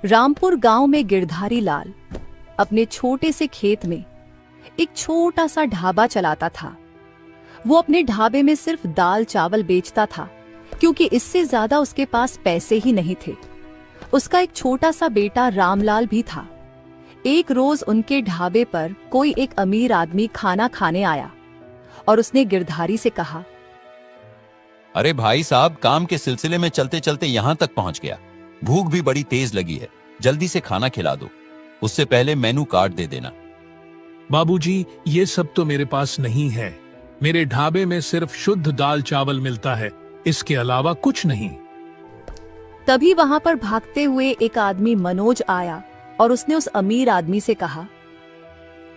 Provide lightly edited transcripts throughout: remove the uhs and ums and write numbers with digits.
रामपुर गांव में गिरधारी लाल अपने छोटे से खेत में एक छोटा सा ढाबा चलाता था। वो अपने ढाबे में सिर्फ दाल चावल बेचता था, क्योंकि इससे ज्यादा उसके पास पैसे ही नहीं थे। उसका एक छोटा सा बेटा रामलाल भी था। एक रोज उनके ढाबे पर कोई एक अमीर आदमी खाना खाने आया और उसने गिरधारी से कहा, अरे भाई साहब, काम के सिलसिले में चलते चलते यहां तक पहुंच गया। भूख भी बड़ी तेज लगी है, जल्दी से खाना खिला दो। उससे पहले मेनू कार्ड दे देना। बाबूजी, ये सब तो मेरे पास नहीं है। मेरे ढाबे में सिर्फ शुद्ध दाल चावल मिलता है, इसके अलावा कुछ नहीं। तभी वहां पर भागते हुए एक आदमी मनोज आया और उसने उस अमीर आदमी से कहा,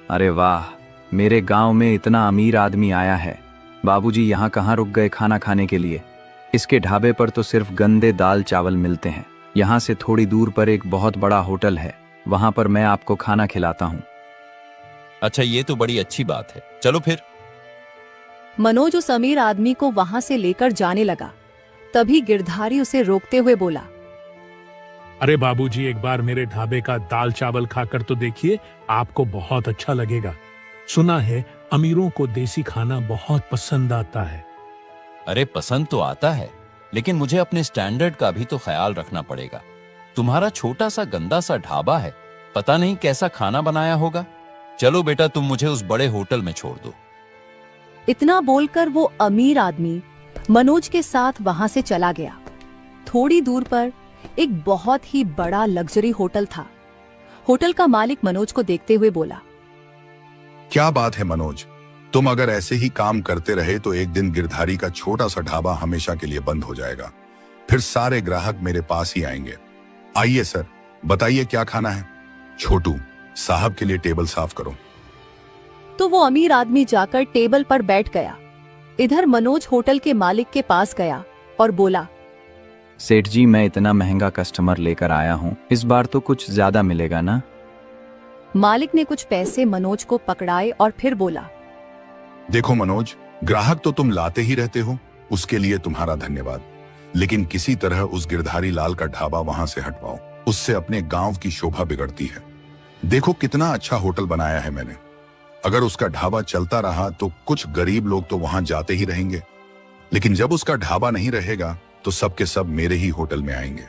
अरे वाह, मेरे गांव में इतना अमीर आदमी आया है। बाबूजी यहाँ कहाँ रुक गए खाना खाने के लिए? इसके ढाबे पर तो सिर्फ गंदे दाल चावल मिलते हैं। यहाँ से थोड़ी दूर पर एक बहुत बड़ा होटल है, वहां पर मैं आपको खाना खिलाता हूँ। अच्छा, ये तो बड़ी अच्छी बात है, चलो फिर। मनोज उस अमीर आदमी को वहां से लेकर जाने लगा। तभी गिरधारी उसे रोकते हुए बोला, अरे बाबूजी, एक बार मेरे ढाबे का दाल चावल खाकर तो देखिए, आपको बहुत अच्छा लगेगा। सुना है अमीरों को देसी खाना बहुत पसंद आता है। अरे पसंद तो आता है, लेकिन मुझे अपने स्टैंडर्ड का भी तो ख्याल रखना पड़ेगा। तुम्हारा छोटा सा गंदा सा ढाबा है, पता नहीं कैसा खाना बनाया होगा। चलो बेटा, तुम मुझे उस बड़े होटल में छोड़ दो। इतना बोलकर वो अमीर आदमी मनोज के साथ वहां से चला गया। थोड़ी दूर पर एक बहुत ही बड़ा लग्जरी होटल था। होटल का मालिक मनोज को देखते हुए बोला, क्या बात है मनोज, तुम अगर ऐसे ही काम करते रहे तो एक दिन गिरधारी का छोटा सा ढाबा हमेशा के लिए बंद हो जाएगा। फिर सारे ग्राहक मेरे पास ही आएंगे। आइए सर, बताइए क्या खाना है। छोटू, साहब के लिए टेबल साफ करो। तो वो अमीर आदमी जाकर टेबल पर बैठ गया। इधर मनोज होटल के मालिक के पास गया और बोला, सेठ जी, मैं इतना महंगा कस्टमर लेकर आया हूँ, इस बार तो कुछ ज्यादा मिलेगा ना? मालिक ने कुछ पैसे मनोज को पकड़ाए और फिर बोला, देखो मनोज, ग्राहक तो तुम लाते ही रहते हो, उसके लिए तुम्हारा धन्यवाद। लेकिन किसी तरह उस गिरधारी लाल का ढाबा वहां से हटवाओ, उससे अपने गांव की शोभा बिगड़ती है। देखो कितना अच्छा होटल बनाया है मैंने। अगर उसका ढाबा चलता रहा तो कुछ गरीब लोग तो वहां जाते ही रहेंगे, लेकिन जब उसका ढाबा नहीं रहेगा तो सबके सब मेरे ही होटल में आएंगे।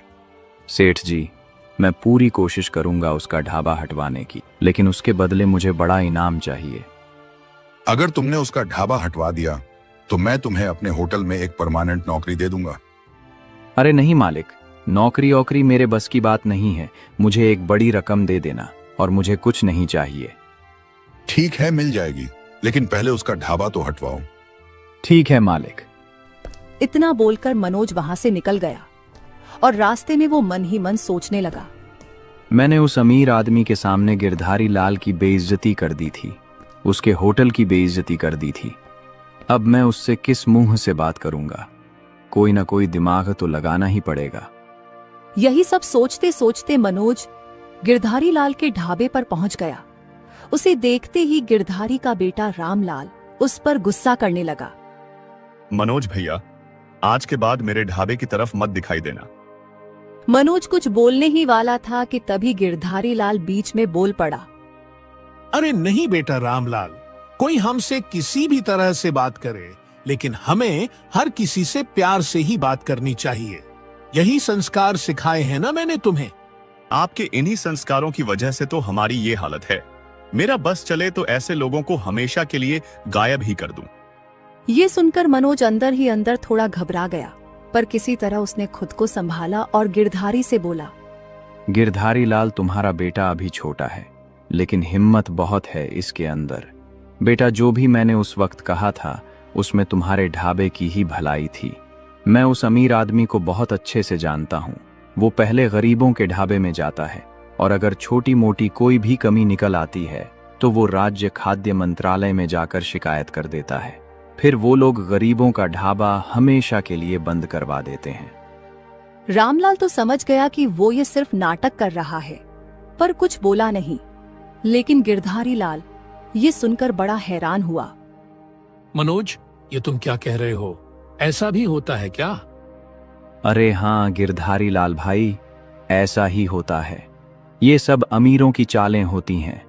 सेठ जी, मैं पूरी कोशिश करूंगा उसका ढाबा हटवाने की, लेकिन उसके बदले मुझे बड़ा इनाम चाहिए। अगर तुमने उसका ढाबा हटवा दिया तो मैं तुम्हें अपने होटल में एक परमानेंट नौकरी दे दूंगा। अरे नहीं मालिक, नौकरी वोकरी मेरे बस की बात नहीं है। मुझे एक बड़ी रकम दे देना और मुझे कुछ नहीं चाहिए। ठीक है, मिल जाएगी, लेकिन पहले उसका ढाबा तो हटवाओ। ठीक है मालिक। इतना बोलकर मनोज वहां से निकल गया और रास्ते में वो मन ही मन सोचने लगा, मैंने उस अमीर आदमी के सामने गिरधारी लाल की बेइज्जती कर दी थी, उसके होटल की बेइज्जती कर दी थी। अब मैं उससे किस मुंह से बात करूंगा? कोई ना कोई दिमाग तो लगाना ही पड़ेगा। यही सब सोचते सोचते मनोज गिरधारी लाल के ढाबे पर पहुंच गया। उसे देखते ही गिरधारी का बेटा रामलाल उस पर गुस्सा करने लगा। मनोज भैया, आज के बाद मेरे ढाबे की तरफ मत दिखाई देना। मनोज कुछ बोलने ही वाला था कि तभी गिरधारी लाल बीच में बोल पड़ा, अरे नहीं बेटा रामलाल, कोई हमसे किसी भी तरह से बात करे, लेकिन हमें हर किसी से प्यार से ही बात करनी चाहिए। यही संस्कार सिखाए हैं ना मैंने तुम्हें। आपके इन्हीं संस्कारों की वजह से तो हमारी ये हालत है। मेरा बस चले तो ऐसे लोगों को हमेशा के लिए गायब ही कर दूं। ये सुनकर मनोज अंदर ही अंदर थोड़ा घबरा गया, पर किसी तरह उसने खुद को संभाला और गिरधारी से बोला, गिरधारी लाल, तुम्हारा बेटा अभी छोटा है, लेकिन हिम्मत बहुत है इसके अंदर। बेटा, जो भी मैंने उस वक्त कहा था उसमें तुम्हारे ढाबे की ही भलाई थी। मैं उस अमीर आदमी को बहुत अच्छे से जानता हूँ। वो पहले गरीबों के ढाबे में जाता है और अगर छोटी मोटी कोई भी कमी निकल आती है तो वो राज्य खाद्य मंत्रालय में जाकर शिकायत कर देता है। फिर वो लोग गरीबों का ढाबा हमेशा के लिए बंद करवा देते हैं। रामलाल तो समझ गया कि वो ये सिर्फ नाटक कर रहा है, पर कुछ बोला नहीं। लेकिन गिरधारी लाल ये सुनकर बड़ा हैरान हुआ। मनोज, ये तुम क्या कह रहे हो? ऐसा भी होता है क्या? अरे हाँ गिरधारी लाल भाई, ऐसा ही होता है। ये सब अमीरों की चालें होती हैं।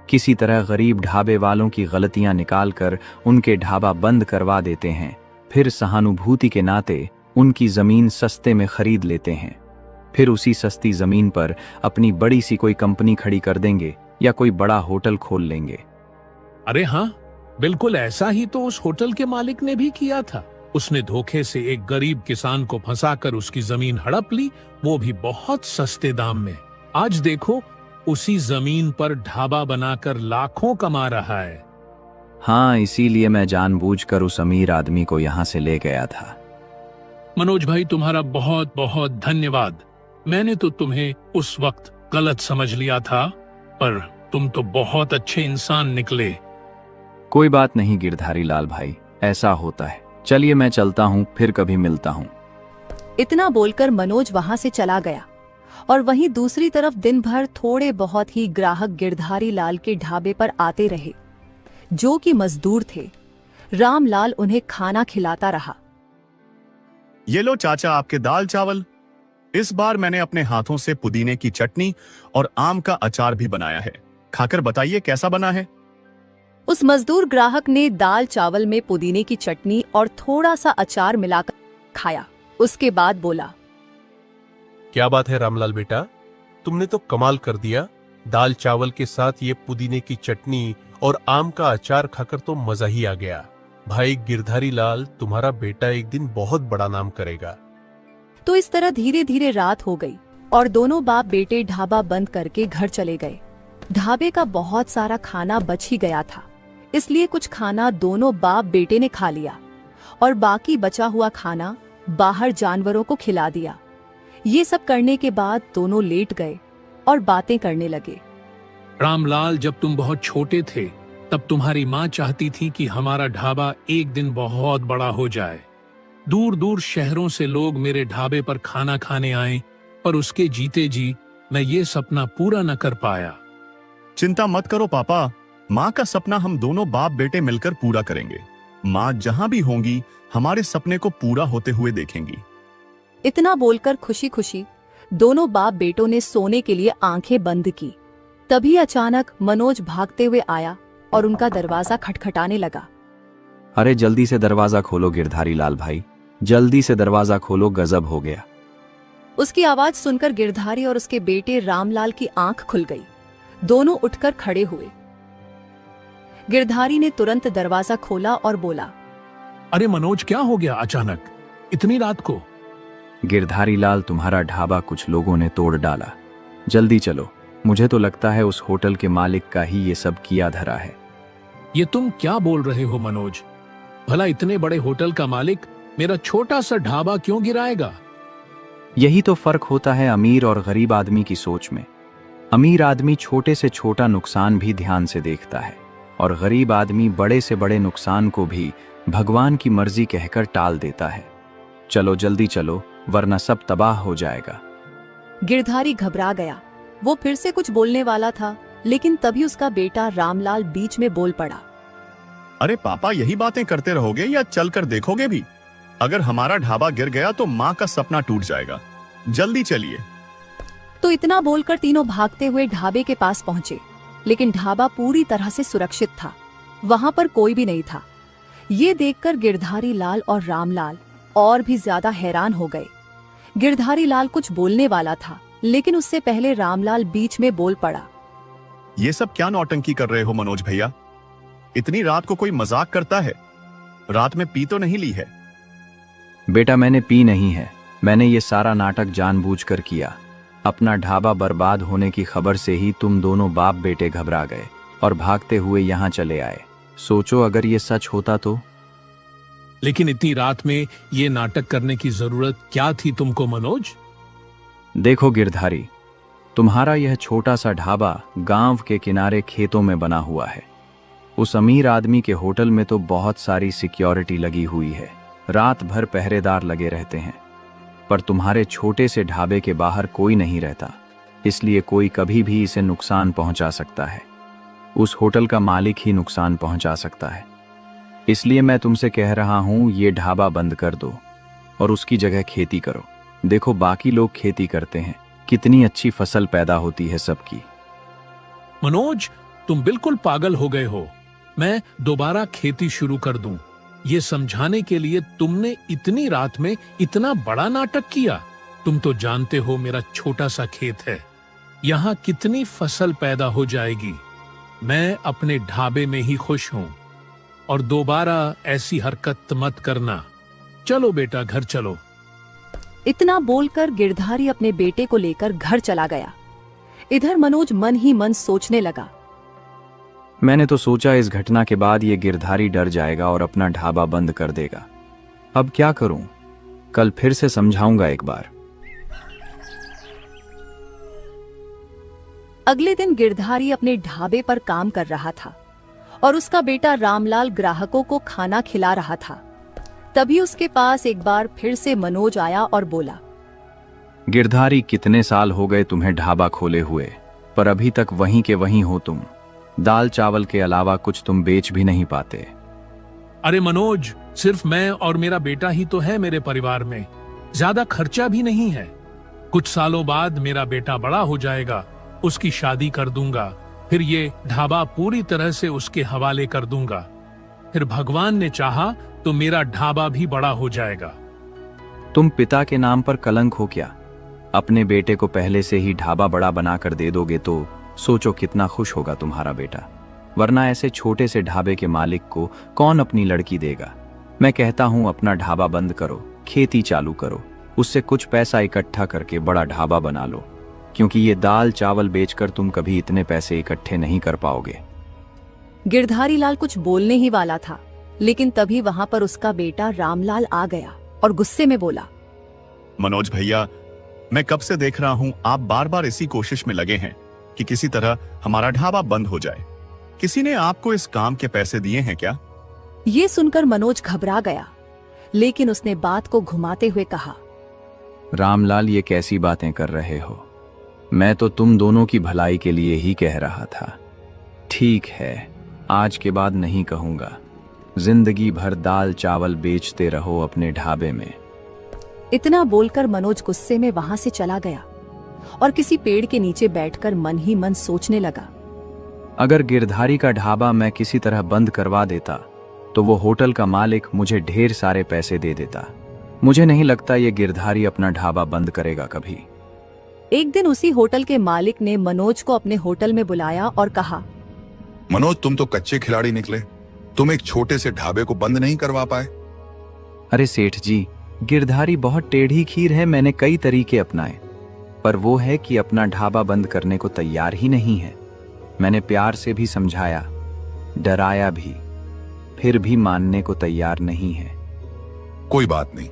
किसी तरह गरीब ढाबे वालों की गलतियां निकालकर उनके ढाबा बंद करवा देते हैं, फिर सहानुभूति के नाते उनकी जमीन सस्ते में खरीद लेते हैं। फिर उसी सस्ती जमीन पर अपनी बड़ी सी कोई कंपनी खड़ी कर देंगे या कोई बड़ा होटल खोल लेंगे। अरे हाँ, बिल्कुल ऐसा ही तो उस होटल के मालिक ने भी किया था। उसने धोखे से एक गरीब किसान को फंसाकर उसकी जमीन हड़प ली, वो भी बहुत सस्ते दाम में। आज देखो, उसी जमीन पर ढाबा बनाकर लाखों कमा रहा है। हाँ, इसीलिए मैं जानबूझकर उस अमीर आदमी को यहां से ले गया था। मनोज भाई, तुम्हारा बहुत बहुत धन्यवाद। मैंने तो तुम्हें उस वक्त गलत समझ लिया था, पर तुम तो बहुत अच्छे इंसान निकले। कोई बात नहीं गिरधारी लाल भाई, ऐसा होता है। चलिए मैं चलता हूँ, फिर कभी मिलता हूँ। इतना बोलकर मनोज वहां से चला गया और वहीं दूसरी तरफ दिन भर थोड़े बहुत ही ग्राहक गिरधारी लाल के ढाबे पर आते रहे, जो कि मजदूर थे। रामलाल उन्हें खाना खिलाता रहा। ये लो चाचा, आपके दाल चावल। इस बार मैंने अपने हाथों से पुदीने की चटनी और आम का अचार भी बनाया है। खाकर बताइए कैसा बना है। उस मजदूर ग्राहक ने दाल चावल में पुदीने की चटनी और थोड़ा सा अचार मिलाकर खाया। उसके बाद बोला, क्या बात है रामलाल बेटा, तुमने तो कमाल कर दिया। दाल चावल के साथ ये पुदीने की चटनी और आम का अचार खाकर तो मजा ही आ गया। भाई गिरधारी लाल, तुम्हारा बेटा एक दिन बहुत बड़ा नाम करेगा। तो इस तरह धीरे धीरे रात हो गई और दोनों बाप बेटे ढाबा बंद करके घर चले गए। ढाबे का बहुत सारा खाना बच ही गया था, इसलिए कुछ खाना दोनों बाप बेटे ने खा लिया और बाकी बचा हुआ खाना बाहर जानवरों को खिला दिया। ये सब करने के बाद दोनों लेट गए और बातें करने लगे। रामलाल, जब तुम बहुत छोटे थे तब तुम्हारी माँ चाहती थी कि हमारा ढाबा एक दिन बहुत बड़ा हो जाए। दूर दूर शहरों से लोग मेरे ढाबे पर खाना खाने आए, पर उसके जीते जी मैं ये सपना पूरा न कर पाया। चिंता मत करो पापा, माँ का सपना हम दोनों बाप बेटे मिलकर पूरा करेंगे। माँ जहां भी होंगी हमारे सपने को पूरा होते हुए देखेंगी। इतना बोलकर खुशी खुशी दोनों बाप बेटों ने सोने के लिए आंखें बंद की। तभी अचानक मनोज भागते हुए आया और उनका दरवाजा खटखटाने लगा। अरे जल्दी से दरवाजा खोलो गिरधारी लाल भाई, जल्दी से दरवाजा खोलो, गजब हो गया। उसकी आवाज सुनकर गिरधारी और उसके बेटे रामलाल की आंख खुल गई। दोनों उठकर खड़े हुए। गिरधारी ने तुरंत दरवाजा खोला और बोला, अरे मनोज, क्या हो गया अचानक इतनी रात को? गिरधारी लाल, तुम्हारा ढाबा कुछ लोगों ने तोड़ डाला। जल्दी चलो, मुझे तो लगता है उस होटल के मालिक का ही ये सब किया धरा है। ये तुम क्या बोल रहे हो मनोज? भला इतने बड़े होटल का मालिक मेरा छोटा सा ढाबा क्यों गिराएगा? यही तो फर्क होता है अमीर और गरीब आदमी की सोच में। अमीर आदमी छोटे से छोटा नुकसान भी ध्यान से देखता है और गरीब आदमी बड़े से बड़े नुकसान को भी भगवान की मर्जी कहकर टाल देता है। चलो जल्दी चलो, वरना सब तबाह हो जाएगा। गिरधारी घबरा गया। वो फिर से कुछ बोलने वाला था, लेकिन तभी उसका बेटा रामलाल बीच में बोल पड़ा। अरे पापा, यही बातें करते रहोगे या चलकर देखोगे भी? अगर हमारा ढाबा गिर गया तो माँ का सपना टूट जाएगा। जल्दी चलिए। तो इतना बोलकर तीनों भागते हुए ढाबे के पास पहुंचे, लेकिन ढाबा पूरी तरह से सुरक्षित था। वहां पर कोई भी नहीं था। ये देखकर गिरधारी लाल और रामलाल और भी ज्यादा हैरान हो गए। गिरधारी लाल कुछ बोलने वाला था, लेकिन उससे पहले रामलाल बीच में बोल पड़ा। ये सब क्या नौटंकी कर रहे हो मनोज भैया? इतनी रात को कोई मजाक करता है? रात में पी तो नहीं ली है? बेटा, मैंने पी नहीं है। मैंने ये सारा नाटक जानबूझकर किया। अपना ढाबा बर्बाद होने की खबर से ही तुम दोनों बाप बेटे घबरा गए और भागते हुए यहाँ चले आए। सोचो अगर ये सच होता तो? लेकिन इतनी रात में ये नाटक करने की जरूरत क्या थी तुमको मनोज? देखो गिरधारी, तुम्हारा यह छोटा सा ढाबा गांव के किनारे खेतों में बना हुआ है। उस अमीर आदमी के होटल में तो बहुत सारी सिक्योरिटी लगी हुई है, रात भर पहरेदार लगे रहते हैं। पर तुम्हारे छोटे से ढाबे के बाहर कोई नहीं रहता, इसलिए कोई कभी भी इसे नुकसान पहुंचा सकता है। उस होटल का मालिक ही नुकसान पहुंचा सकता है। इसलिए मैं तुमसे कह रहा हूं, ये ढाबा बंद कर दो और उसकी जगह खेती करो। देखो बाकी लोग खेती करते हैं, कितनी अच्छी फसल पैदा होती है सबकी। मनोज, तुम बिल्कुल पागल हो गए हो। मैं दोबारा खेती शुरू कर दूं, ये समझाने के लिए तुमने इतनी रात में इतना बड़ा नाटक किया। तुम तो जानते हो मेरा छोटा सा खेत है, यहाँ कितनी फसल पैदा हो जाएगी। मैं अपने ढाबे में ही खुश हूं और दोबारा ऐसी हरकत मत करना। चलो बेटा, घर चलो। इतना बोलकर गिरधारी अपने बेटे को लेकर घर चला गया। इधर मनोज मन ही मन सोचने लगा। मैंने तो सोचा इस घटना के बाद ये गिरधारी डर जाएगा और अपना ढाबा बंद कर देगा। अब क्या करूं? कल फिर से समझाऊंगा एक बार। अगले दिन गिरधारी अपने ढाबे पर काम कर रहा था और उसका बेटा रामलाल ग्राहकों को खाना खिला रहा था। तभी उसके पास एक बार फिर से मनोज आया और बोला, गिरधारी, कितने साल हो गए तुम्हें ढाबा खोले हुए, पर अभी तक वहीं के वहीं हो तुम। दाल चावल के अलावा कुछ तुम बेच भी नहीं पाते। अरे मनोज, सिर्फ मैं और मेरा बेटा ही तो है मेरे परिवार में, ज्यादा खर्चा भी नहीं है। कुछ सालों बाद मेरा बेटा बड़ा हो जाएगा, उसकी शादी कर दूंगा, फिर ये ढाबा पूरी तरह से उसके हवाले कर दूंगा। फिर भगवान ने चाहा तो मेरा ढाबा भी बड़ा हो जाएगा। तुम पिता के नाम पर कलंक हो क्या? अपने बेटे को पहले से ही ढाबा बड़ा बनाकर दे दोगे तो सोचो कितना खुश होगा तुम्हारा बेटा। वरना ऐसे छोटे से ढाबे के मालिक को कौन अपनी लड़की देगा। मैं कहता हूं अपना ढाबा बंद करो, खेती चालू करो, उससे कुछ पैसा इकट्ठा करके बड़ा ढाबा बना लो, क्योंकि ये दाल चावल बेचकर तुम कभी इतने पैसे इकट्ठे नहीं कर पाओगे। गिरधारी लाल कुछ बोलने ही वाला था, लेकिन तभी वहां पर उसका बेटा रामलाल आ गया और गुस्से में बोला, मनोज भैया, मैं कब से देख रहा हूं आप बार बार इसी कोशिश में लगे हैं कि किसी तरह हमारा ढाबा बंद हो जाए। किसी ने आपको इस काम के पैसे दिए हैं क्या? ये सुनकर मनोज घबरा गया, लेकिन उसने बात को घुमाते हुए कहा, रामलाल, ये कैसी बातें कर रहे हो? मैं तो तुम दोनों की भलाई के लिए ही कह रहा था। ठीक है, आज के बाद नहीं कहूंगा। जिंदगी भर दाल चावल बेचते रहो अपने ढाबे में। इतना बोलकर मनोज गुस्से में वहां से चला गया और किसी पेड़ के नीचे बैठकर मन ही मन सोचने लगा। अगर गिरधारी का ढाबा मैं किसी तरह बंद करवा देता तो वो होटल का मालिक मुझे ढेर सारे पैसे दे देता। मुझे नहीं लगता ये गिरधारी अपना ढाबा बंद करेगा कभी। एक दिन उसी होटल के मालिक ने मनोज को अपने होटल में बुलाया और कहा, मनोज, तुम तो कच्चे खिलाड़ी निकले। तुम एक छोटे से ढाबे को बंद नहीं करवा पाए। अरे सेठ जी, गिरधारी बहुत टेढ़ी खीर है। मैंने कई तरीके अपनाए, पर वो है कि अपना ढाबा बंद करने को तैयार ही नहीं है। मैंने प्यार से भी समझाया, डराया भी, फिर भी मानने को तैयार नहीं है। कोई बात नहीं,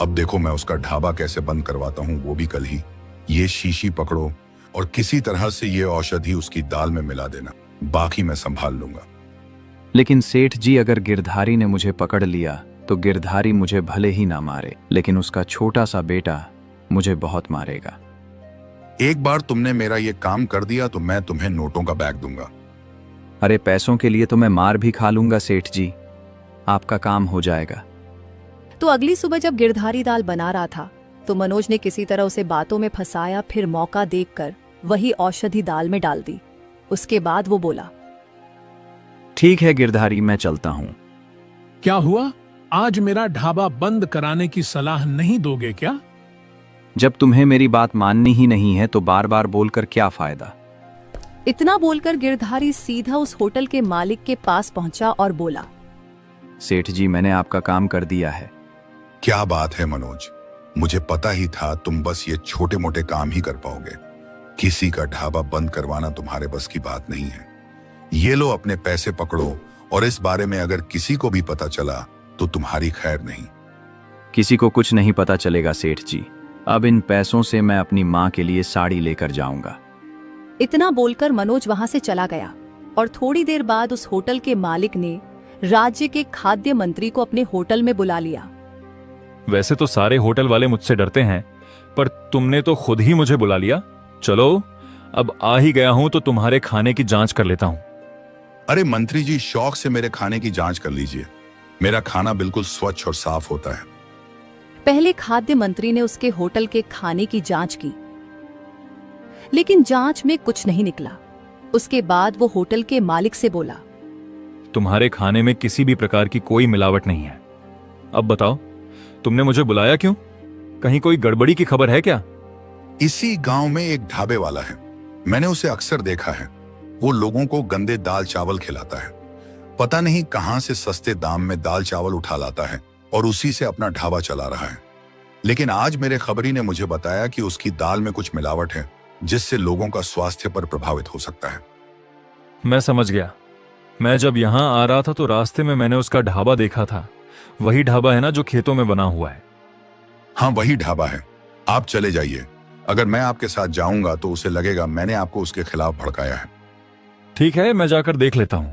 अब देखो मैं उसका ढाबा कैसे बंद करवाता हूँ, वो भी कल ही। ये शीशी पकड़ो और किसी तरह से ये औषधि उसकी दाल में मिला देना, बाकी मैं संभाल लूंगा। लेकिन सेठ जी, अगर गिरधारी ने मुझे पकड़ लिया तो गिरधारी मुझे भले ही ना मारे, लेकिन उसका छोटा सा बेटा मुझे बहुत मारेगा। एक बार तुमने मेरा ये काम कर दिया तो मैं तुम्हें नोटों का बैग दूंगा। अरे पैसों के लिए तो मैं मार भी खा लूंगा सेठ जी, आपका काम हो जाएगा। तो अगली सुबह जब गिरधारी दाल बना रहा था तो मनोज ने किसी तरह उसे बातों में फंसाया, फिर मौका देखकर वही औषधि दाल में डाल दी। उसके बाद वो बोला, ठीक है गिरधारी, मैं चलता हूं। क्या हुआ? आज मेरा ढाबा बंद कराने की सलाह नहीं दोगे क्या? जब तुम्हें मेरी बात माननी ही नहीं है तो बार बार बोलकर क्या फायदा। इतना बोलकर गिरधारी सीधा उस होटल के मालिक के पास पहुंचा और बोला, सेठ जी, मैंने आपका काम कर दिया है। क्या बात है मनोज, मुझे पता ही था तुम बस ये छोटे मोटे काम ही कर पाओगे। किसी का ढाबा बंद करवाना तुम्हारे बस की बात नहीं है। ये लो अपने पैसे पकड़ो, और इस बारे में अगर किसी को भी पता चला तो तुम्हारी खैर नहीं। किसी को कुछ नहीं पता चलेगा सेठ जी। अब इन पैसों से मैं अपनी माँ के लिए साड़ी लेकर जाऊंगा। इतना बोलकर मनोज वहां से चला गया और थोड़ी देर बाद उस होटल के मालिक ने राज्य के खाद्य मंत्री को अपने होटल में बुला लिया। वैसे तो सारे होटल वाले मुझसे डरते हैं, पर तुमने तो खुद ही मुझे बुला लिया। चलो, अब आ ही गया हूं तो तुम्हारे खाने की जांच कर लेता हूं। अरे मंत्री जी, शौक से मेरे खाने की जांच कर लीजिए। मेरा खाना बिल्कुल स्वच्छ और साफ होता है। पहले खाद्य मंत्री ने उसके होटल के खाने की जांच की। लेकिन जांच में कुछ नहीं निकला। उसके बाद वो होटल के मालिक से बोला, तुम्हारे खाने में किसी भी प्रकार की कोई मिलावट नहीं है। अब बताओ, तुमने मुझे बुलाया क्यों? कहीं कोई गड़बड़ी की खबर है क्या? इसी गांव में एक ढाबे वाला है, मैंने उसे अक्सर देखा है। वो लोगों को गंदे दाल चावल खिलाता है। पता नहीं कहां से सस्ते दाम में दाल चावल उठा लाता है और उसी से अपना ढाबा चला रहा है। लेकिन आज मेरे खबरी ने मुझे बताया कि उसकी दाल में कुछ मिलावट है, जिससे लोगों का स्वास्थ्य पर प्रभावित हो सकता है। मैं समझ गया। मैं जब यहां आ रहा था तो रास्ते में मैंने उसका ढाबा देखा था। वही ढाबा है ना जो खेतों में बना हुआ है? हाँ, वही ढाबा है। आप चले जाइए। अगर मैं आपके साथ जाऊंगा तो उसे लगेगा मैंने आपको उसके खिलाफ भड़काया है। ठीक है, मैं जाकर देख लेता हूं।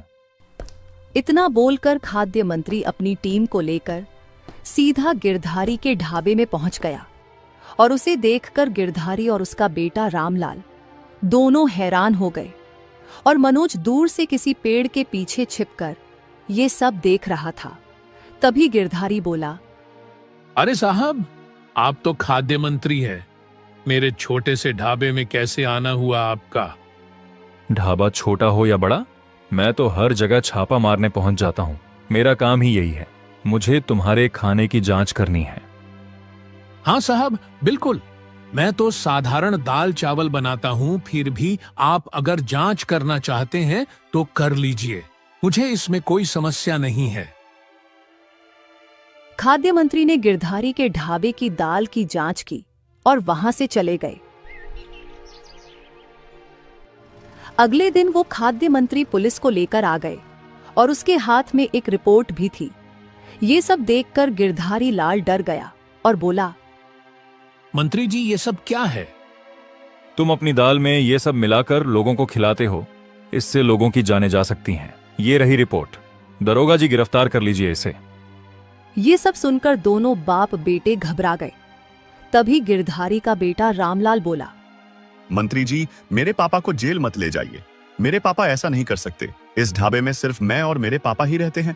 इतना बोलकर खाद्य मंत्री अपनी टीम को लेकर सीधा गिरधारी के ढाबे में पहुंच गया और उसे देखकर गिरधारी और उसका बेटा रामलाल दोनों हैरान हो गए और मनोज दूर से किसी पेड़ के पीछे छिपकर ये सब देख रहा था। तभी गिरधारी बोला, अरे साहब, आप तो खाद्य मंत्री हैं। मेरे छोटे से ढाबे में कैसे आना हुआ आपका? ढाबा छोटा हो या बड़ा, मैं तो हर जगह छापा मारने पहुंच जाता हूं। मेरा काम ही यही है। मुझे तुम्हारे खाने की जांच करनी है। हाँ साहब, बिल्कुल। मैं तो साधारण दाल चावल बनाता हूँ, फिर भी आप अगर जांच करना चाहते हैं तो कर लीजिए। मुझे इसमें कोई समस्या नहीं है। खाद्य मंत्री ने गिरधारी के ढाबे की दाल की जांच की और वहां से चले गए। अगले दिन वो खाद्य मंत्री पुलिस को लेकर आ गए और उसके हाथ में एक रिपोर्ट भी थी। ये सब देखकर गिरधारी लाल डर गया और बोला, मंत्री जी, ये सब क्या है? तुम अपनी दाल में ये सब मिलाकर लोगों को खिलाते हो। इससे लोगों की जानें जा सकती हैं। ये रही रिपोर्ट। दरोगा जी, गिरफ्तार कर लीजिए इसे। ये सब सुनकर दोनों बाप बेटे घबरा गए। तभी गिरधारी का बेटा रामलाल बोला, मंत्री जी, मेरे पापा को जेल मत ले जाइए। मेरे पापा ऐसा नहीं कर सकते। इस ढाबे में सिर्फ मैं और मेरे पापा ही रहते हैं।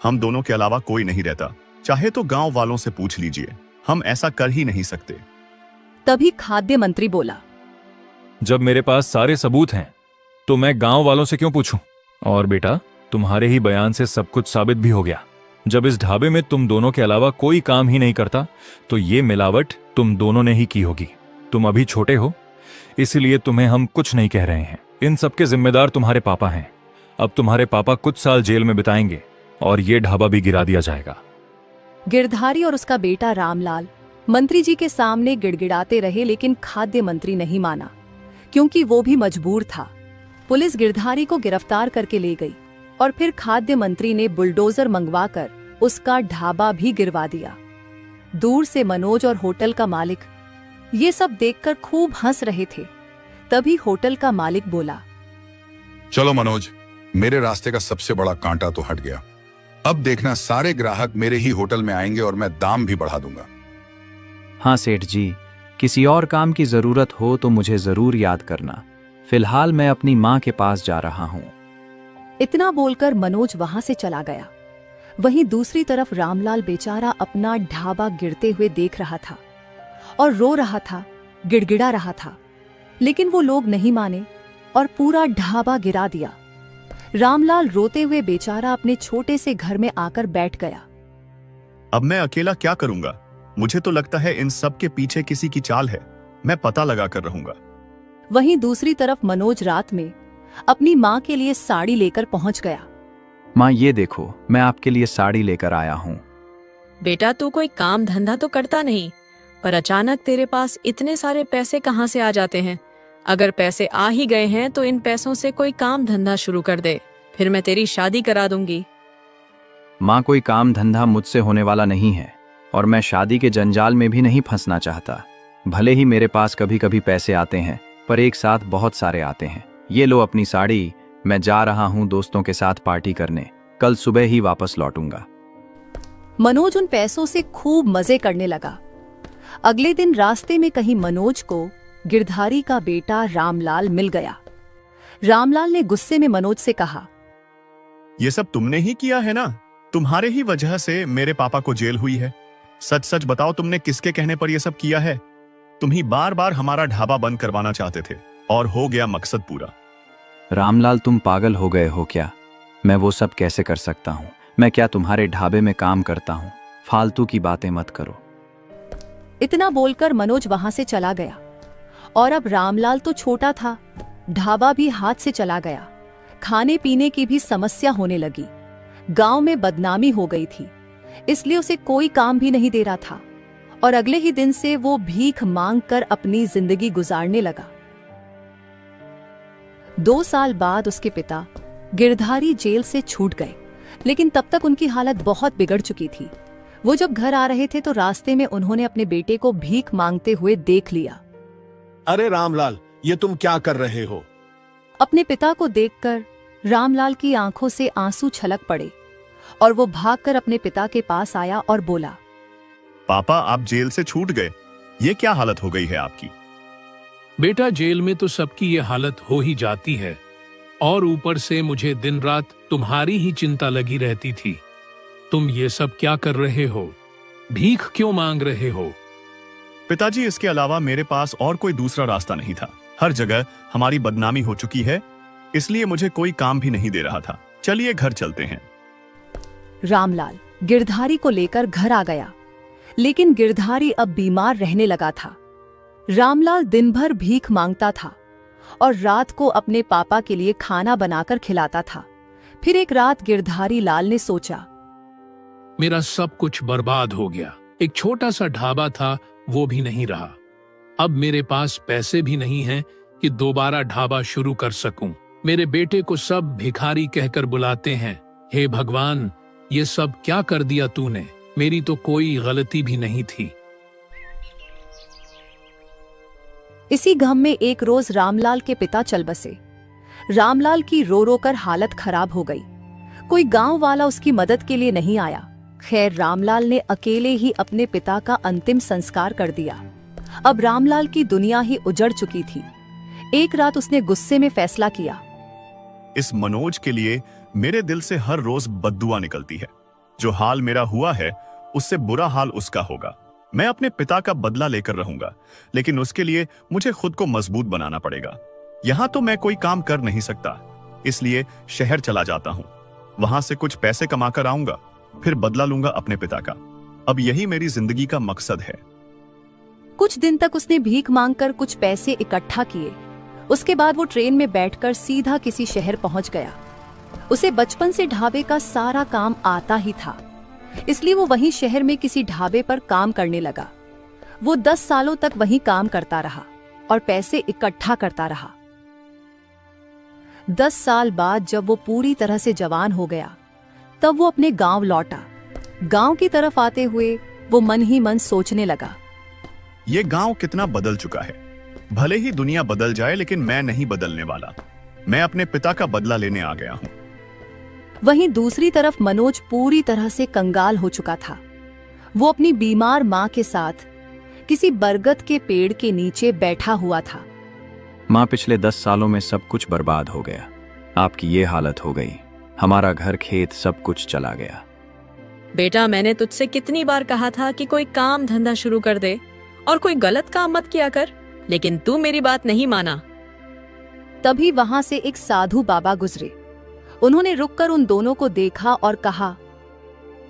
हम दोनों के अलावा कोई नहीं रहता। चाहे तो गांव वालों से पूछ लीजिए। हम ऐसा कर ही नहीं सकते। तभी खाद्य मंत्री बोला, जब मेरे पास सारे सबूत हैं तो मैं गांव वालों से क्यों पूछूं? और बेटा, तुम्हारे ही बयान से सब कुछ साबित भी हो गया। जब इस ढाबे में तुम दोनों के अलावा कोई काम ही नहीं करता तो ये मिलावट तुम दोनों ने ही की होगी। तुम अभी छोटे हो, इसलिए तुम्हें हम कुछ नहीं कह रहे हैं। इन सबके जिम्मेदार तुम्हारे पापा हैं। अब तुम्हारे पापा कुछ साल जेल में बिताएंगे और ये ढाबा भी गिरा दिया जाएगा। गिरधारी और उसका बेटा रामलाल मंत्री जी के सामने गिड़गिड़ाते रहे, लेकिन खाद्य मंत्री नहीं माना, क्योंकि वो भी मजबूर था। पुलिस गिरधारी को गिरफ्तार करके ले गई और फिर खाद्य मंत्री ने बुलडोजर मंगवाकर उसका ढाबा भी गिरवा दिया। दूर से मनोज और होटल का मालिक ये सब देखकर खूब हंस रहे थे। तभी होटल का मालिक बोला, चलो मनोज, मेरे रास्ते का सबसे बड़ा कांटा तो हट गया। अब देखना, सारे ग्राहक मेरे ही होटल में आएंगे और मैं दाम भी बढ़ा दूंगा। हाँ सेठ जी, किसी और काम की जरूरत हो तो मुझे जरूर याद करना। फिलहाल मैं अपनी माँ के पास जा रहा हूँ। इतना बोलकर मनोज वहां से चला गया। वहीं दूसरी तरफ रामलाल बेचारा अपना ढाबा गिरते हुए देख रहा था और रो रहा था, गिड़गिड़ा रहा था। लेकिन वो लोग नहीं माने और पूरा ढाबा गिरा दिया। रामलाल रोते हुए बेचारा अपने छोटे से घर में आकर बैठ गया। अब मैं अकेला क्या करूंगा? मुझे तो लगता है इन सब के पीछे किसी की चाल है। मैं पता लगा कर रहूंगा। वहीं दूसरी तरफ मनोज रात में अपनी माँ के लिए साड़ी लेकर पहुंच गया। माँ, ये देखो, मैं आपके लिए साड़ी लेकर आया हूँ। बेटा, तू कोई काम धंधा तो करता नहीं, पर अचानक तेरे पास इतने सारे पैसे कहाँ से आ जाते हैं? अगर पैसे आ ही गए हैं तो इन पैसों से कोई काम धंधा शुरू कर दे, फिर मैं तेरी शादी करा दूंगी। माँ, कोई काम धंधा मुझसे होने वाला नहीं है और मैं शादी के जंजाल में भी नहीं फंसना चाहता। भले ही मेरे पास कभी कभी पैसे आते हैं, पर एक साथ बहुत सारे आते हैं। ये लो अपनी साड़ी। मैं जा रहा हूँ दोस्तों के साथ पार्टी करने। कल सुबह ही वापस लौटूंगा। मनोज उन पैसों से खूब मजे करने लगा। अगले दिन रास्ते में कहीं मनोज को गिरधारी का बेटा रामलाल मिल गया। रामलाल ने गुस्से में मनोज से कहा, ये सब तुमने ही किया है ना? तुम्हारे ही वजह से मेरे पापा को जेल हुई है। सच सच बताओ, तुमने किसके कहने पर यह सब किया है? तुम ही बार बार हमारा ढाबा बंद करवाना चाहते थे। और हो गया मकसद पूरा। रामलाल, तुम पागल हो गए हो क्या? मैं वो सब कैसे कर सकता हूँ? मैं क्या तुम्हारे ढाबे में काम करता हूँ? फालतू की बातें मत करो। इतना बोलकर मनोज वहां से चला गया। और अब रामलाल तो छोटा था, ढाबा भी हाथ से चला गया। खाने पीने की भी समस्या होने लगी। गांव में बदनामी हो गई थी, इसलिए उसे कोई काम भी नहीं दे रहा था। और अगले ही दिन से वो भीख मांग कर अपनी जिंदगी गुजारने लगा। 2 साल बाद उसके पिता गिरधारी जेल से छूट गए, लेकिन तब तक उनकी हालत बहुत बिगड़ चुकी थी। वो जब घर आ रहे थे तो रास्ते में उन्होंने अपने बेटे को भीख मांगते हुए देख लिया। अरे रामलाल, ये तुम क्या कर रहे हो? अपने पिता को देखकर रामलाल की आंखों से आंसू छलक पड़े और वो भागकर अपने पिता के पास आया और बोला, पापा, आप जेल से छूट गए, ये क्या हालत हो गई है आपकी? बेटा, जेल में तो सबकी ये हालत हो ही जाती है, और ऊपर से मुझे दिन रात तुम्हारी ही चिंता लगी रहती थी। तुम ये सब क्या कर रहे हो? भीख क्यों मांग रहे हो? पिताजी, इसके अलावा मेरे पास और कोई दूसरा रास्ता नहीं था। हर जगह हमारी बदनामी हो चुकी है, इसलिए मुझे कोई काम भी नहीं दे रहा था। चलिए घर चलते हैं। रामलाल गिरधारी को लेकर घर आ गया, लेकिन गिरधारी अब बीमार रहने लगा था। रामलाल दिन भर भीख मांगता था और रात को अपने पापा के लिए खाना बनाकर खिलाता था। फिर एक रात गिरधारी लाल ने सोचा, मेरा सब कुछ बर्बाद हो गया। एक छोटा सा ढाबा था, वो भी नहीं रहा। अब मेरे पास पैसे भी नहीं हैं कि दोबारा ढाबा शुरू कर सकूं। मेरे बेटे को सब भिखारी कहकर बुलाते हैं। हे भगवान, ये सब क्या कर दिया तूने? मेरी तो कोई गलती भी नहीं थी। इसी गम में एक रोज रामलाल के पिता चल बसे। रामलाल की रो रो कर हालत खराब हो गई। कोई गांव वाला उसकी मदद के लिए नहीं आया। खैर, रामलाल ने अकेले ही अपने पिता का अंतिम संस्कार कर दिया। अब रामलाल की दुनिया ही उजड़ चुकी थी। एक रात उसने गुस्से में फैसला किया, इस मनोज के लिए मेरे दिल से हर रोज बद्दुआ निकलती है। जो हाल मेरा हुआ है, उससे बुरा हाल उसका होगा। मैं अपने पिता का बदला लेकर रहूंगा, लेकिन उसके लिए मुझे खुद को मजबूत बनाना पड़ेगा। यहां तो मैं कोई काम कर नहीं सकता, इसलिए शहर चला जाता हूं। वहां से कुछ पैसे कमाकर आऊंगा, फिर बदला लूंगा अपने पिता का। अब यही मेरी जिंदगी का मकसद है। कुछ दिन तक उसने भीख मांगकर कुछ पैसे इकट्ठा किए। उसके बाद वो ट्रेन में बैठकर सीधा किसी शहर पहुंच गया। उसे बचपन से ढाबे का सारा काम आता ही था, इसलिए वो वहीं शहर में किसी ढाबे पर काम करने लगा। वो 10 सालों तक वहीं काम करता रहा और पैसे इकट्ठा करता रहा। 10 साल बाद जब वो पूरी तरह से जवान हो गया, तब वो अपने गांव लौटा। गांव की तरफ आते हुए वो मन ही मन सोचने लगा, ये गांव कितना बदल चुका है। भले ही दुनिया बदल जाए, लेकिन मैं नहीं बदलने वाला। मैं अपने पिता का बदला लेने आ गया हूं। वहीं दूसरी तरफ मनोज पूरी तरह से कंगाल हो चुका था। वो अपनी बीमार माँ के साथ किसी बरगद के पेड़ के नीचे बैठा हुआ था। माँ, पिछले 10 सालों में सब कुछ बर्बाद हो गया। आपकी ये हालत हो गई। हमारा घर, खेत, सब कुछ चला गया। बेटा, मैंने तुझसे कितनी बार कहा था कि कोई काम धंधा शुरू कर दे और कोई गलत काम मत किया कर, लेकिन तू मेरी बात नहीं माना। तभी वहां से एक साधु बाबा गुजरे। उन्होंने रुककर उन दोनों को देखा और कहा,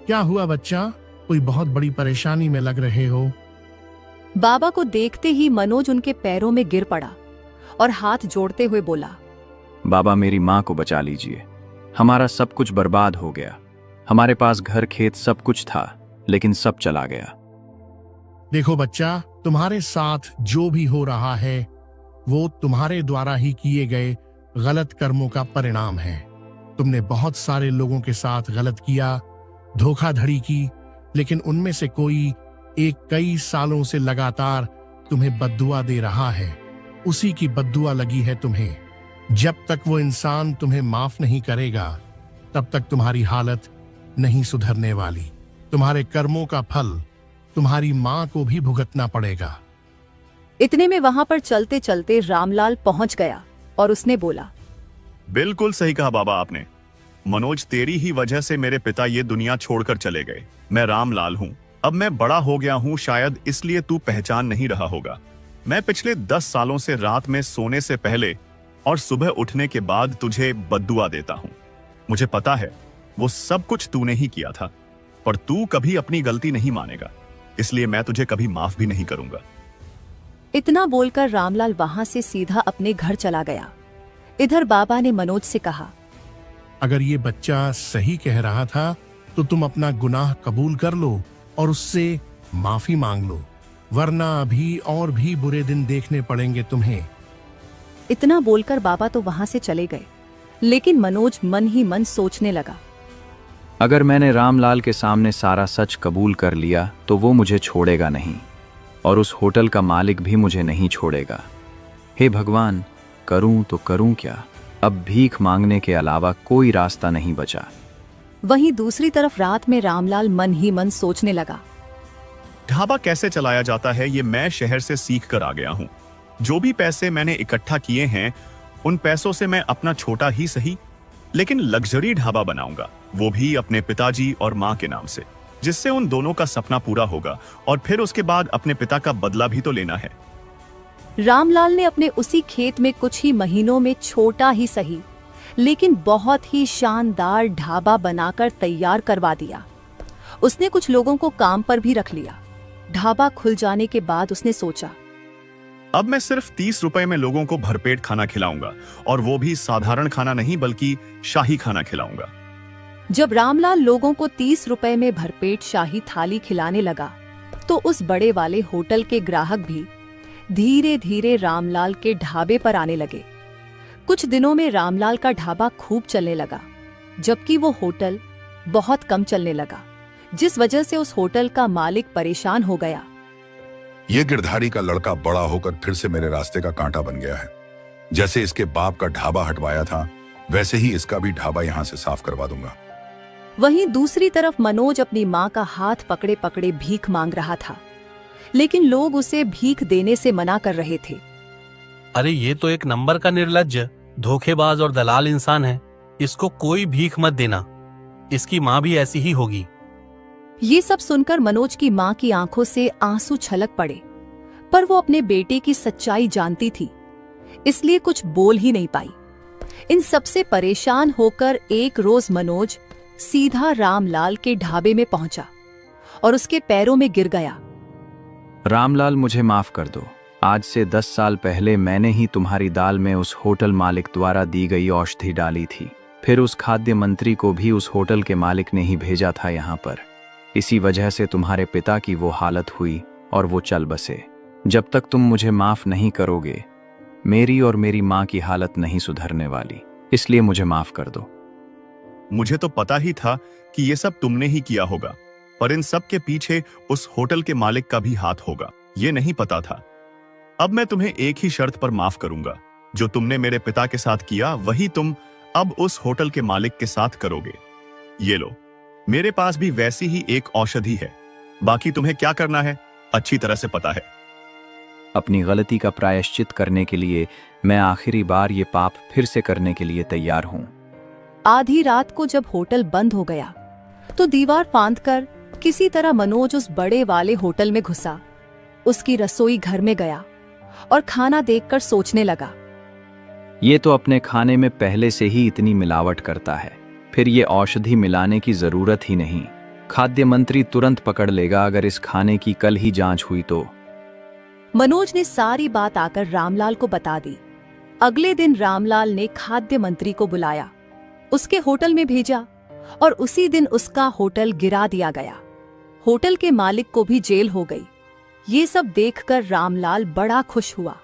क्या हुआ बच्चा? कोई बहुत बड़ी परेशानी में लग रहे हो। बाबा को देखते ही मनोज उनके पैरों में गिर पड़ा और हाथ जोड़ते हुए बोला, बाबा, मेरी माँ को बचा लीजिए। हमारा सब कुछ बर्बाद हो गया। हमारे पास घर, खेत, सब कुछ था, लेकिन सब चला गया। देखो बच्चा, तुम्हारे साथ जो भी हो रहा है वो तुम्हारे द्वारा ही किए गए गलत कर्मों का परिणाम है। तुमने बहुत सारे लोगों के साथ गलत किया, धोखाधड़ी की, लेकिन उनमें से कोई एक कई सालों से लगातार तुम्हें बद्दुआ दे रहा है। उसी की बद्दुआ लगी है तुम्हें। जब तक वो इंसान तुम्हें माफ नहीं करेगा, तब तक तुम्हारी हालत नहीं सुधरने वाली। तुम्हारे कर्मों का फल तुम्हारी माँ को भी भुगतना पड़ेगा। इतने में वहां पर चलते चलते रामलाल पहुंच गया और उसने बोला, बिल्कुल सही कहा बाबा आपने। मनोज, तेरी ही वजह से मेरे पिता ये दुनिया छोड़कर चले गए। मैं रामलाल हूँ। अब मैं बड़ा हो गया हूँ, शायद इसलिए तू पहचान नहीं रहा होगा। मैं पिछले 10 सालों से रात में सोने से पहले और सुबह उठने के बाद तुझे बद्दुआ देता हूं। मुझे पता है वो सब कुछ तूने ही किया था, पर तू कभी अपनी गलती नहीं मानेगा, इसलिए मैं तुझे कभी माफ भी नहीं करूंगा। इतना बोलकर रामलाल वहां से सीधा अपने घर चला गया। इधर बाबा ने मनोज से कहा, अगर ये बच्चा सही कह रहा था तो तुम अपना गुनाह कबूल कर लो और उससे माफी मांग लो, वरना अभी और भी बुरे दिन देखने पड़ेंगे तुम्हें। इतना बोलकर बाबा तो वहां से चले गए, लेकिन मनोज मन ही मन सोचने लगा, अगर मैंने रामलाल के सामने सारा सच कबूल कर लिया तो वो मुझे छोड़ेगा नहीं और उस होटल का मालिक भी मुझे नहीं छोड़ेगा। हे भगवान, करूं तो करूं क्या? अब भीख मांगने के अलावा कोई रास्ता नहीं बचा। वहीं दूसरी तरफ रात में रामलाल मन ही मन सोचने लगा, ढाबा कैसे चलाया जाता है ये मैं शहर से सीख कर आ गया हूं। जो भी पैसे मैंने इकट्ठा किए हैं उन पैसों से मैं अपना छोटा ही सही लेकिन लग्जरी ढाबा बनाऊंगा, वो भी अपने पिताजी और माँ के नाम से, जिससे उन दोनों का सपना पूरा होगा और फिर उसके बाद अपने पिता का बदला भी तो लेना है। रामलाल ने अपने उसी खेत में कुछ ही महीनों में छोटा ही सही लेकिन बहुत ही शानदार ढाबा बनाकर तैयार करवा दिया। उसने कुछ लोगों को काम पर भी रख लिया। ढाबा खुल जाने के बाद उसने सोचा, अब मैं सिर्फ 30 रुपए में लोगों को भरपेट खाना खिलाऊंगा, और वो भी साधारण खाना नहीं बल्कि शाही खाना खिलाऊंगा। जब रामलाल लोगों को 30 रुपए में भरपेट शाही थाली खिलाने लगा तो उस बड़े वाले होटल के ग्राहक भी धीरे धीरे रामलाल के ढाबे पर आने लगे। कुछ दिनों में रामलाल का ढाबा खूब चलने लगा, जबकि वो होटल बहुत कम चलने लगा, जिस वजह से उस होटल का मालिक परेशान हो गया। ये गिरधारी का लड़का बड़ा होकर फिर से मेरे रास्ते का कांटा बन गया है। जैसे इसके बाप का ढाबा हटवाया था वैसे ही इसका भी ढाबा यहाँ से साफ करवा दूंगा। वहीं दूसरी तरफ मनोज अपनी माँ का हाथ पकड़े पकड़े भीख मांग रहा था, लेकिन लोग उसे भीख देने से मना कर रहे थे। अरे ये तो एक नंबर का निर्लज्ज, धोखेबाज और दलाल इंसान है, इसको कोई भीख मत देना, इसकी माँ भी ऐसी ही होगी। ये सब सुनकर मनोज की माँ की आंखों से आंसू छलक पड़े, पर वो अपने बेटे की सच्चाई जानती थी, इसलिए कुछ बोल ही नहीं पाई। इन सबसे परेशान होकर एक रोज मनोज सीधा रामलाल के ढाबे में पहुंचा और उसके पैरों में गिर गया। रामलाल, मुझे माफ कर दो। आज से 10 साल पहले मैंने ही तुम्हारी दाल में उस होटल मालिक द्वारा दी गई औषधि डाली थी। फिर उस खाद्य मंत्री को भी उस होटल के मालिक ने ही भेजा था यहाँ पर। इसी वजह से तुम्हारे पिता की वो हालत हुई और वो चल बसे। जब तक तुम मुझे माफ नहीं करोगे, मेरी और मेरी माँ की हालत नहीं सुधरने वाली, इसलिए मुझे माफ कर दो। मुझे तो पता ही था कि ये सब तुमने ही किया होगा, पर इन सब के पीछे उस होटल के मालिक का भी हाथ होगा, ये नहीं पता था। अब मैं तुम्हें एक ही शर्त पर माफ करूंगा, जो तुमने मेरे पिता के साथ किया वही तुम अब उस होटल के मालिक के साथ करोगे। ये लो, मेरे पास भी वैसी ही एक औषधि है, बाकी तुम्हें क्या करना है अच्छी तरह से पता है। अपनी गलती का प्रायश्चित करने के लिए मैं आखिरी बार ये पाप फिर से करने के लिए तैयार हूं। आधी रात को जब होटल बंद हो गया तो दीवार फांदकर किसी तरह मनोज उस बड़े वाले होटल में घुसा। उसकी रसोई घर में गया और खाना देखकर सोचने लगा, ये तो अपने खाने में पहले से ही इतनी मिलावट करता है, फिर ये औषधि मिलाने की जरूरत ही नहीं। खाद्य मंत्री तुरंत पकड़ लेगा अगर इस खाने की कल ही जांच हुई तो। मनोज ने सारी बात आकर रामलाल को बता दी। अगले दिन रामलाल ने खाद्य मंत्री को बुलाया, उसके होटल में भेजा और उसी दिन उसका होटल गिरा दिया गया। होटल के मालिक को भी जेल हो गई। ये सब देखकर रामलाल बड़ा खुश हुआ।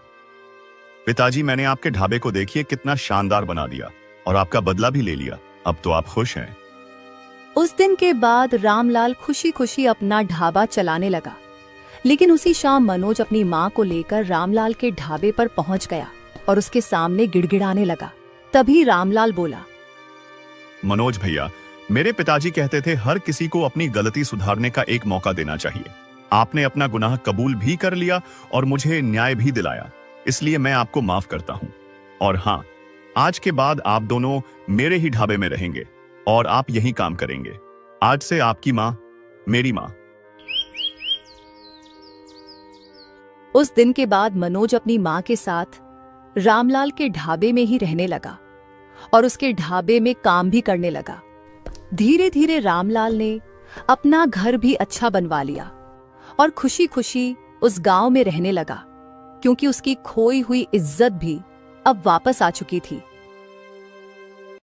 पिताजी, मैंने आपके ढाबे को देखिए कितना शानदार बना दिया और आपका बदला भी ले लिया, अब तो आप खुश हैं। उस दिन के बाद रामलाल खुशी खुशी अपना ढाबा चलाने लगा, लेकिन उसी शाम मनोज अपनी माँ को लेकर रामलाल के ढाबे पर पहुंच गया और उसके सामने गिड़गिड़ाने लगा। तभी रामलाल बोला, मनोज भैया, मेरे पिताजी कहते थे हर किसी को अपनी गलती सुधारने का एक मौका देना चाहिए। आपने अपना गुनाह कबूल भी कर लिया और मुझे न्याय भी दिलाया, इसलिए मैं आपको माफ करता हूं। और हाँ, आज के बाद आप दोनों मेरे ही ढाबे में रहेंगे और आप यही काम करेंगे। आज से आपकी माँ मेरी माँ। उस दिन के बाद मनोज अपनी मां के साथ रामलाल के ढाबे में ही रहने लगा और उसके ढाबे में काम भी करने लगा। धीरे धीरे रामलाल ने अपना घर भी अच्छा बनवा लिया और खुशी खुशी उस गांव में रहने लगा, क्योंकि उसकी खोई हुई इज्जत भी अब वापस आ चुकी थी।